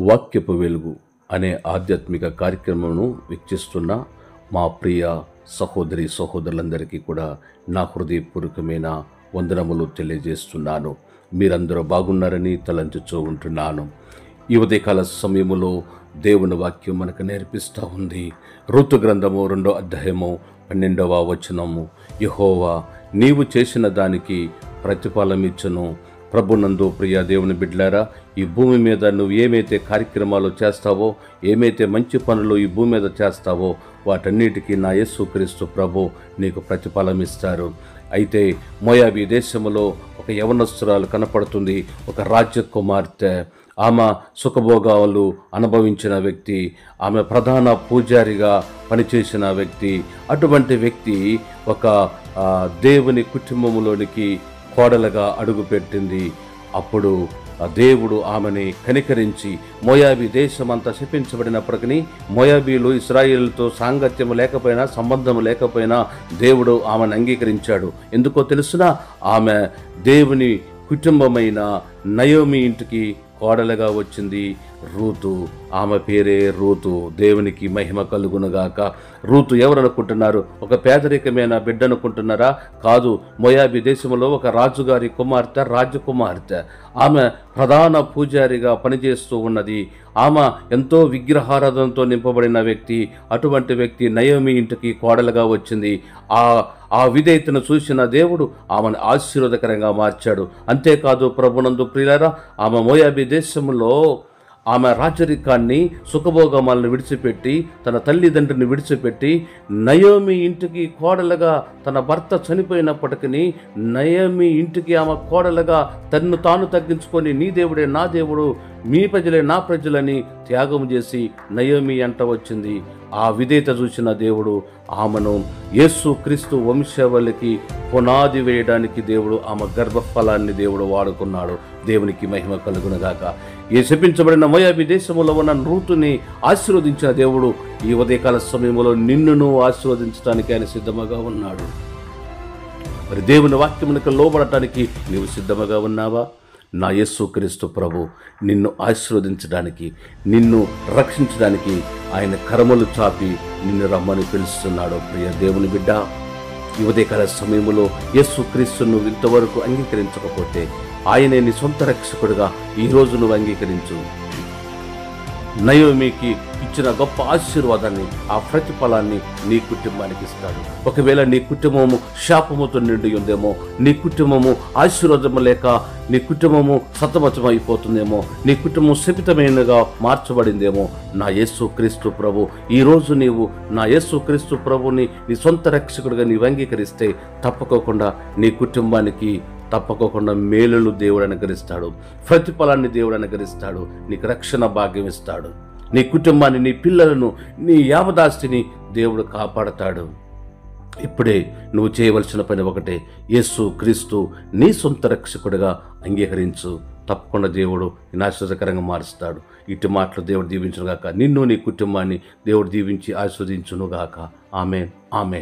వాక్యపు వెలుగు అనే ఆధ్యాత్మిక కార్యక్రమమును వీక్షిస్తున్న మా ప్రియ సహోదరి సహోదరులందరికీ కూడా నా హృదయపూర్వకమైన వందనములు తెలియజేస్తున్నాను. మీరందరూ బాగున్నారని తలంచుతూ ఉంటున్నాను. ఈ ఉదయకాల సమయములో దేవుని వాక్యం మనకు నేర్పిస్తూ ఉంది. ఋతు గ్రంథము 2వ అధ్యాయము 12వ వచనము, యెహోవా నీవు చేసిన దానికి ప్రతిఫలమిచ్చును. ప్రభునందు ప్రియ దేవుని బిడ్డలారా, ఈ భూమి మీద నువ్వు ఏమైతే కార్యక్రమాలు చేస్తావో, ఏమైతే మంచి పనులు ఈ భూమి మీద చేస్తావో వాటన్నిటికీ నా యేసుక్రీస్తు ప్రభు నీకు ప్రతిఫలం ఇస్తారు. అయితే మోయాబీ దేశంలో ఒక యవనస్తురాలు కనపడుతుంది, ఒక రాజకుమార్తె. ఆమె సుఖభోగాలు అనుభవించిన వ్యక్తి, ఆమె ప్రధాన పూజారిగా పనిచేసిన వ్యక్తి. అటువంటి వ్యక్తి ఒక దేవుని కుటుంబంలోనికి కోడలుగా అడుగుపెట్టింది. అప్పుడు దేవుడు ఆమెని కనికరించి, మోయాబీ దేశం అంతా శపించబడినప్పటికీ మోయాబీలు ఇశ్రాయేలుతో సాంగత్యం లేకపోయినా, సంబంధం లేకపోయినా దేవుడు ఆమెను అంగీకరించాడు. ఎందుకో తెలుసునా? ఆమె దేవుని కుటుంబమైన నయోమి ఇంటికి కోడలుగా వచ్చింది రూతు. ఆమె పేరే రూతు. దేవునికి మహిమ కలుగునుగాక. రూతు ఎవరనుకుంటున్నారు? ఒక పేదరికమైన బిడ్డ అనుకుంటున్నారా? కాదు. మోయాబీ దేశంలో ఒక రాజుగారి కుమార్తె, రాజకుమార్తె. ఆమె ప్రధాన పూజారిగా పనిచేస్తూ ఉన్నది. ఆమె ఎంతో విగ్రహారాధనతో నింపబడిన వ్యక్తి. అటువంటి వ్యక్తి నయోమి ఇంటికి కోడలుగా వచ్చింది. ఆ విధేయతను చూసిన దేవుడు ఆమెను ఆశీర్వాదకరంగా మార్చాడు. అంతేకాదు ప్రభునందు ప్రియులారా, ఆమె మోయాబీ దేశంలో ఆమె రాజరికాన్ని, సుఖభోగమాలను విడిచిపెట్టి, తన తల్లిదండ్రిని విడిచిపెట్టి నయోమి ఇంటికి కోడలుగా, తన భర్త చనిపోయినప్పటికీ నయోమి ఇంటికి ఆమె కోడలుగా తన్ను తాను తగ్గించుకొని, నీ దేవుడే నా దేవుడు, మీ ప్రజలే నా ప్రజలని త్యాగం చేసి నయోమి అంట వచ్చింది. ఆ విధేయత చూసిన దేవుడు ఆమెను యేసుక్రీస్తు వంశావళికి పునాది వేయడానికి దేవుడు ఆమె గర్భఫలాన్ని దేవుడు వాడుకున్నాడు. దేవునికి మహిమ కలుగునుగాక. ఈ శపించబడిన మోయాబీ దేశంలో ఉన్న రూతుని ఆశీర్వదించిన దేవుడు ఈ ఉదయకాల సమయంలో నిన్నును ఆశీర్వదించడానికి ఆయన సిద్ధముగా ఉన్నాడు. మరి దేవుని వాక్యమునకు లోబడటానికి నీవు సిద్ధముగా ఉన్నావా? నా యేసుక్రీస్తు ప్రభు నిన్ను ఆశీర్వదించడానికి, నిన్ను రక్షించడానికి ఆయన కరములు చాపి నిన్ను రమ్మని పిలుస్తున్నాడు. ప్రియ దేవుని బిడ్డ, ఈ ఉదయకాల సమయంలో యేసుక్రీస్తును నువ్వు ఇంతవరకు అంగీకరించకపోతే ఆయనే నీ సొంత రక్షకుడిగా ఈరోజు నువ్వు అంగీకరించు. నయోమికి ఇచ్చిన గొప్ప ఆశీర్వాదాన్ని, ఆ ప్రతిఫలాన్ని నీ కుటుంబానికి ఇస్తాడు. ఒకవేళ నీ కుటుంబము శాపముతో నిండి ఉందేమో, నీ కుటుంబము ఆశీర్వాదము లేక నీ కుటుంబము సతమతమైపోతుందేమో, నీ కుటుంబం శపితమైనగా మార్చబడిందేమో, నా యేసుక్రీస్తు ప్రభు ఈరోజు నీవు నా యేసుక్రీస్తు ప్రభుని నీ సొంత రక్షకుడిగా నీవు అంగీకరిస్తే తప్పకోకుండా నీ కుటుంబానికి తప్పకోకుండా మేలులు దేవుడు అనుగ్రహిస్తాడు, ప్రతిఫలాన్ని దేవుడు అనుగ్రహిస్తాడు, నీకు రక్షణ భాగ్యం ఇస్తాడు, నీ కుటుంబాన్ని, నీ పిల్లలను, నీ యావదాస్తిని దేవుడు కాపాడతాడు. ఇప్పుడే నువ్వు చేయవలసిన పని ఒకటే, యేసుక్రీస్తు నీ సొంత రక్షకుడిగా అంగీకరించు. తప్పకుండా దేవుడు ఆశీర్వాదకరంగా మారుస్తాడు. ఇటు మాటలు దేవుడు దీవించునుగాక. నిన్ను నీ కుటుంబాన్ని దేవుడు దీవించి ఆశీర్వదించునుగాక. ఆమేన్, ఆమేన్.